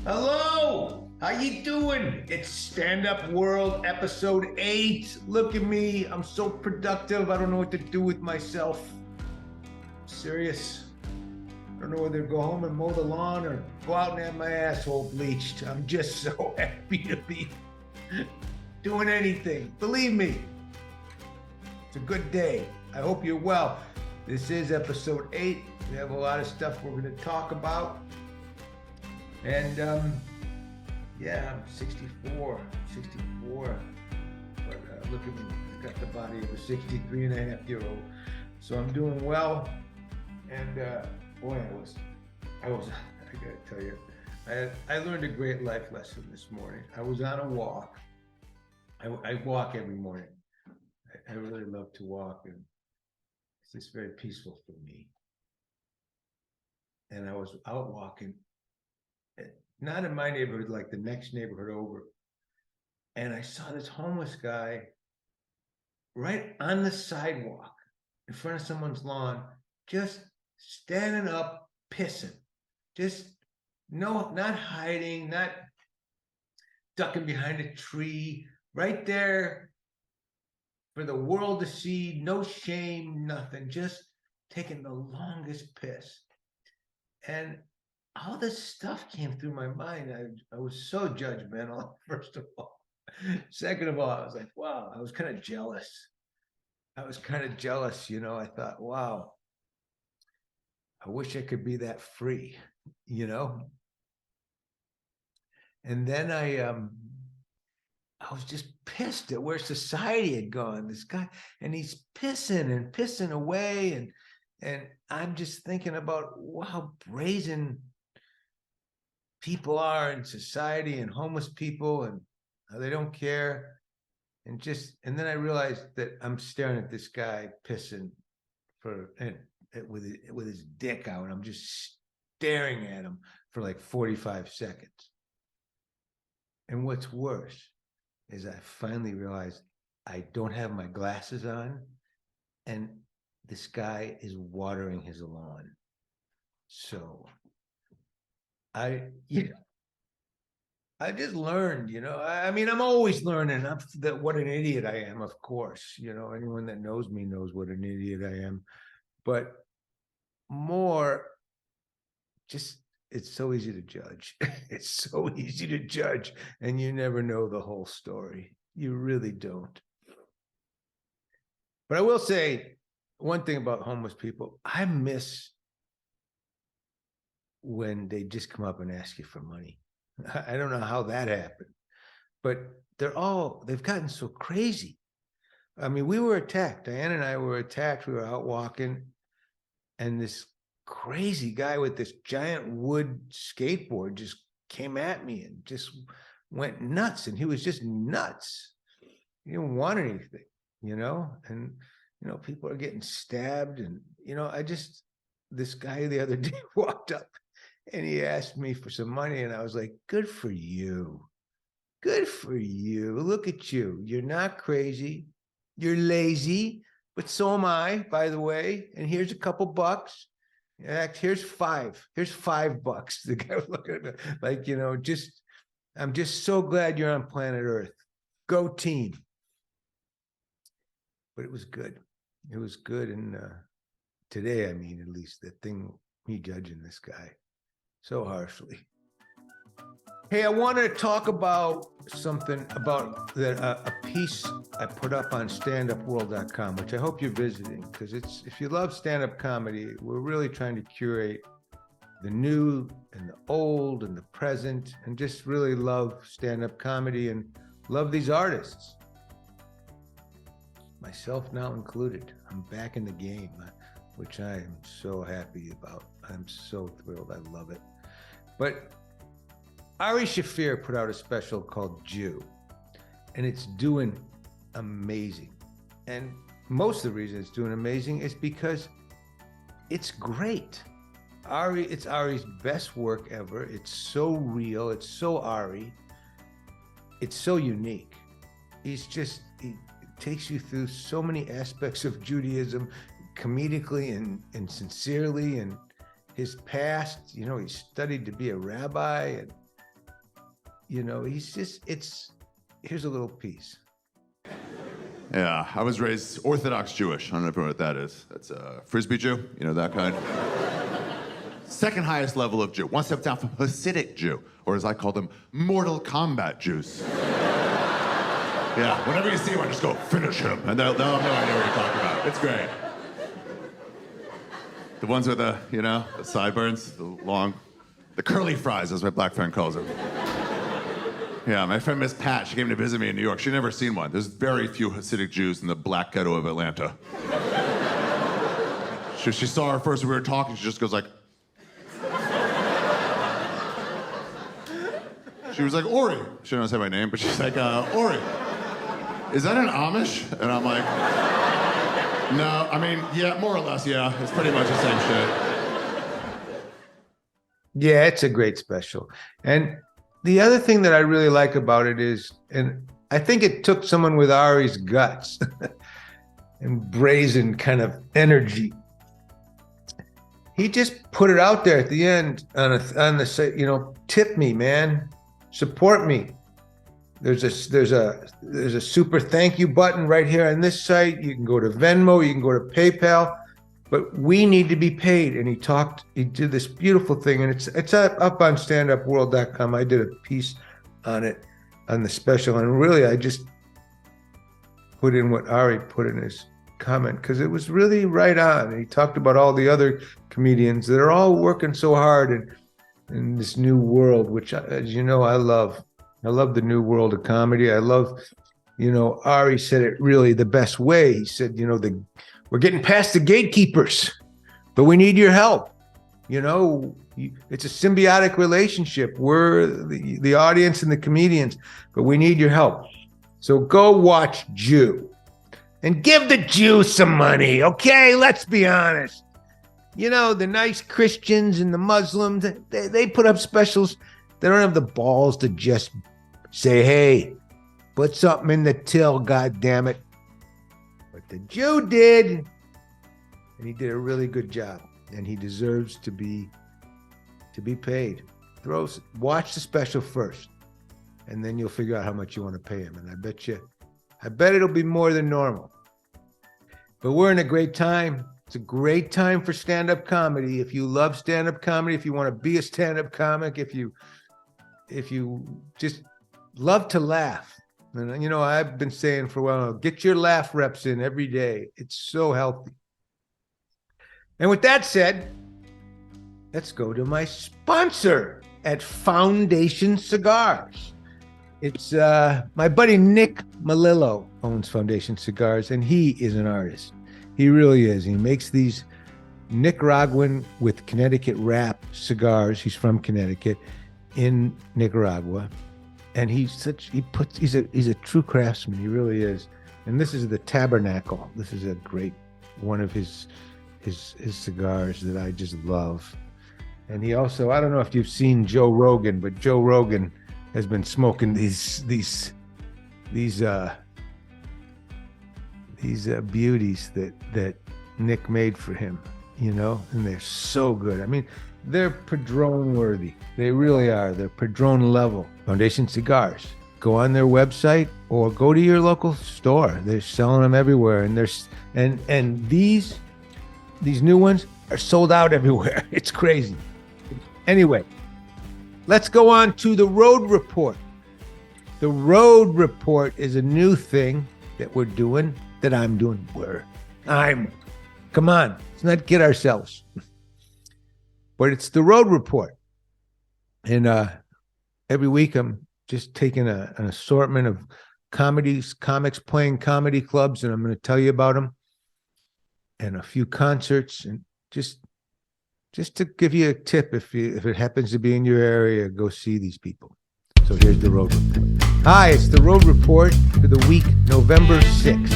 Hello, how you doing? It's Stand Up World episode 8. Look at me, I'm so productive. I don't know what to do with myself. Serious. I don't know whether to go home and mow the lawn or go out and have my asshole bleached. I'm just so happy to be doing anything. Believe me, it's a good day. I hope you're well. This is episode 8. We have a lot of stuff we're going to talk about. And yeah, I'm 64. But look at me, I got the body of a 63 and a half year old. So I'm doing well. And boy, I gotta tell you, I learned a great life lesson this morning. I was on a walk. I walk every morning. I really love to walk, and it's just very peaceful for me. And I was out walking, not in my neighborhood, like the next neighborhood over. And I saw this homeless guy right on the sidewalk in front of someone's lawn, just standing up, pissing. Just not hiding, not ducking behind a tree, right there for the world to see, no shame, nothing, just taking the longest piss. And all this stuff came through my mind. I was so judgmental, first of all. Second of all, I was like, wow, I was kind of jealous. I thought, wow, I wish I could be that free, And then I was just pissed at where society had gone. This guy, and he's pissing away, and I'm just thinking about how brazen people are in society, and homeless people, and how they don't care. And then I realized that I'm staring at this guy pissing with his dick out. I'm just staring at him for like 45 seconds. And what's worse is I finally realized I don't have my glasses on, and this guy is watering his lawn. So I just learned, I mean, I'm always learning. What an idiot I am, of course. Anyone that knows me knows what an idiot I am. But more, just, it's so easy to judge. It's so easy to judge, and you never know the whole story. You really don't. But I will say one thing about homeless people. I miss when they just come up and ask you for money. I don't know how that happened, but they've gotten so crazy. I mean, we were attacked. Diane and I were attacked. We were out walking, and this crazy guy with this giant wood skateboard just came at me and just went nuts. And he was just nuts. He didn't want anything, and, people are getting stabbed. And, this guy the other day walked up and he asked me for some money, and I was like, good for you. Good for you. Look at you. You're not crazy. You're lazy, but so am I, by the way. And here's a couple bucks. In fact, here's $5. Here's $5. The guy was looking at me like, I'm just so glad you're on planet Earth. Go team. But it was good. It was good. And today, I mean, at least me judging this guy so harshly. Hey, I wanted to talk about something about a piece I put up on standupworld.com, which I hope you're visiting, because if you love stand-up comedy, we're really trying to curate the new and the old and the present, and just really love stand-up comedy and love these artists. Myself now included. I'm back in the game, which I am so happy about. I'm so thrilled. I love it. But Ari Shaffir put out a special called Jew, and it's doing amazing. And most of the reason it's doing amazing is because it's great. It's Ari's best work ever. It's so real. It's so Ari. It's so unique. He takes you through so many aspects of Judaism, comedically and sincerely, and his past. He studied to be a rabbi, and here's a little piece. Yeah, I was raised Orthodox Jewish. I don't know if you know what that is. That's a Frisbee Jew, that kind. Second highest level of Jew. One step down from Hasidic Jew, or as I call them, Mortal Kombat Jews. Yeah, whenever you see him, I just go, finish him. And they'll have no idea what you're talking about. It's great. The ones with the sideburns, the curly fries, as my black friend calls them. Yeah, my friend Miss Pat, she came to visit me in New York. She'd never seen one. There's very few Hasidic Jews in the black ghetto of Atlanta. She saw her first when we were talking, she just goes like... She was like, Ori. She didn't say my name, but she's like, Ori, is that an Amish? And I'm like, no, I mean, yeah, more or less, yeah. It's pretty much the same shit. Yeah, it's a great special. And the other thing that I really like about it is, and I think it took someone with Ari's guts and brazen kind of energy. He just put it out there at the end on the tip me, man, support me. There's a super thank you button right here on this site. You can go to Venmo, you can go to PayPal. But we need to be paid. And he did this beautiful thing, and it's up on standupworld.com. I did a piece on it, on the special, and really I just put in what Ari put in his comment, because it was really right on. And he talked about all the other comedians that are all working so hard in this new world, which, as you know, I love. I love the new world of comedy. I love, Ari said it really the best way. He said, we're getting past the gatekeepers, but we need your help. It's a symbiotic relationship. We're the audience and the comedians, but we need your help. So go watch Jew and give the Jew some money. Okay, let's be honest. The nice Christians and the Muslims, they put up specials. They don't have the balls to just say, hey, put something in the till, goddammit. But the Jew did, and he did a really good job, and he deserves to be paid. Watch the special first, and then you'll figure out how much you want to pay him. And I bet it'll be more than normal. But we're in a great time. It's a great time for stand-up comedy. If you love stand-up comedy, if you want to be a stand-up comic, if you just love to laugh. And, I've been saying for a while, get your laugh reps in every day. It's so healthy. And with that said, let's go to my sponsor at Foundation Cigars. It's my buddy Nick Melillo owns Foundation Cigars, and he is an artist. He really is. He makes these Nicaraguan with Connecticut wrap cigars. He's from Connecticut in Nicaragua. And he's a true craftsman. He really is. And this is the Tabernacle. This is a great one of his cigars that I just love. And he also, I don't know if you've seen Joe Rogan, but Joe Rogan has been smoking these beauties that Nick made for him, and they're so good. I mean, they're Padron worthy. They really are. They're Padron level. Foundation Cigars. Go on their website or go to your local store. They're selling them everywhere, and these new ones are sold out everywhere. It's crazy. Anyway, let's go on to the Road Report. The Road Report is a new thing that we're doing, that I'm doing. Come on, let's not kid ourselves. But it's the Road Report. And every week I'm just taking an assortment of comics playing comedy clubs, and I'm going to tell you about them, and a few concerts, and just to give you a tip, if it happens to be in your area, go see these people. So here's the Road Report. Hi, it's the Road Report for the week November 6th,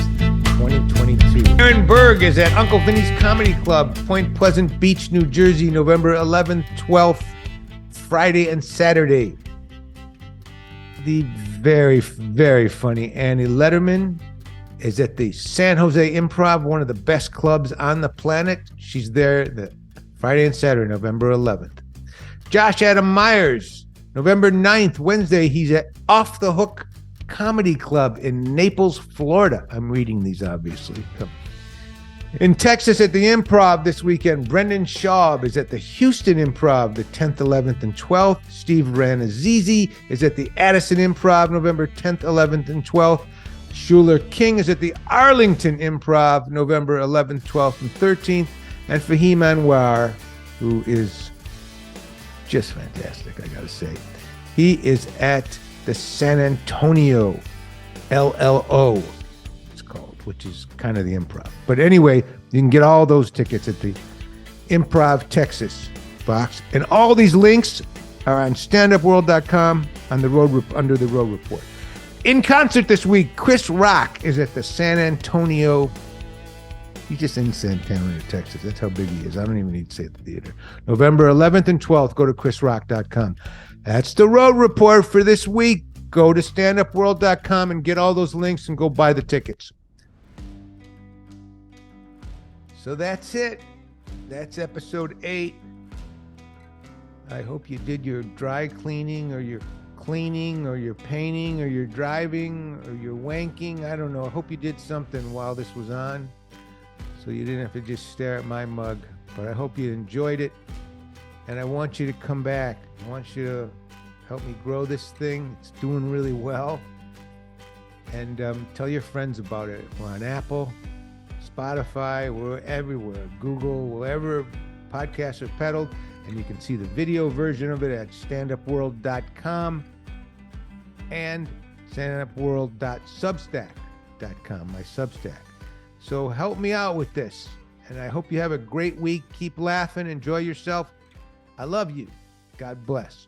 2022. Aaron Berg is at Uncle Vinny's Comedy Club, Point Pleasant Beach, New Jersey, November 11th, 12th, Friday and Saturday. The very, very funny Annie Letterman is at the San Jose Improv, one of the best clubs on the planet. She's there the Friday and Saturday, November 11th. Josh Adam Myers November 9th, Wednesday, he's at Off the Hook Comedy Club in Naples, Florida. I'm reading these, obviously. In Texas at the Improv this weekend, Brendan Schaub is at the Houston Improv the 10th, 11th, and 12th. Steve Ranazizi is at the Addison Improv November 10th, 11th, and 12th. Schuler King is at the Arlington Improv November 11th, 12th, and 13th. And Fahim Anwar, who is just fantastic, I gotta say. He is at the San Antonio LLO, it's called, which is kind of the Improv. But anyway, you can get all those tickets at the Improv Texas box. And all these links are on standupworld.com on the road under the Road Report. In concert this week, Chris Rock is at the San Antonio. He's just in San Antonio, Texas. That's how big he is. I don't even need to say at the theater. November 11th and 12th, go to chrisrock.com. That's the Road Report for this week. Go to standupworld.com and get all those links and go buy the tickets. So that's it. That's episode 8. I hope you did your dry cleaning or your cleaning or your painting or your driving or your wanking. I don't know. I hope you did something while this was on so you didn't have to just stare at my mug. But I hope you enjoyed it. And I want you to come back. I want you to help me grow this thing. It's doing really well. And tell your friends about it. We're on Apple, Spotify, we're everywhere. Google, wherever podcasts are peddled. And you can see the video version of it at standupworld.com and standupworld.substack.com, my Substack. So help me out with this. And I hope you have a great week. Keep laughing. Enjoy yourself. I love you. God bless.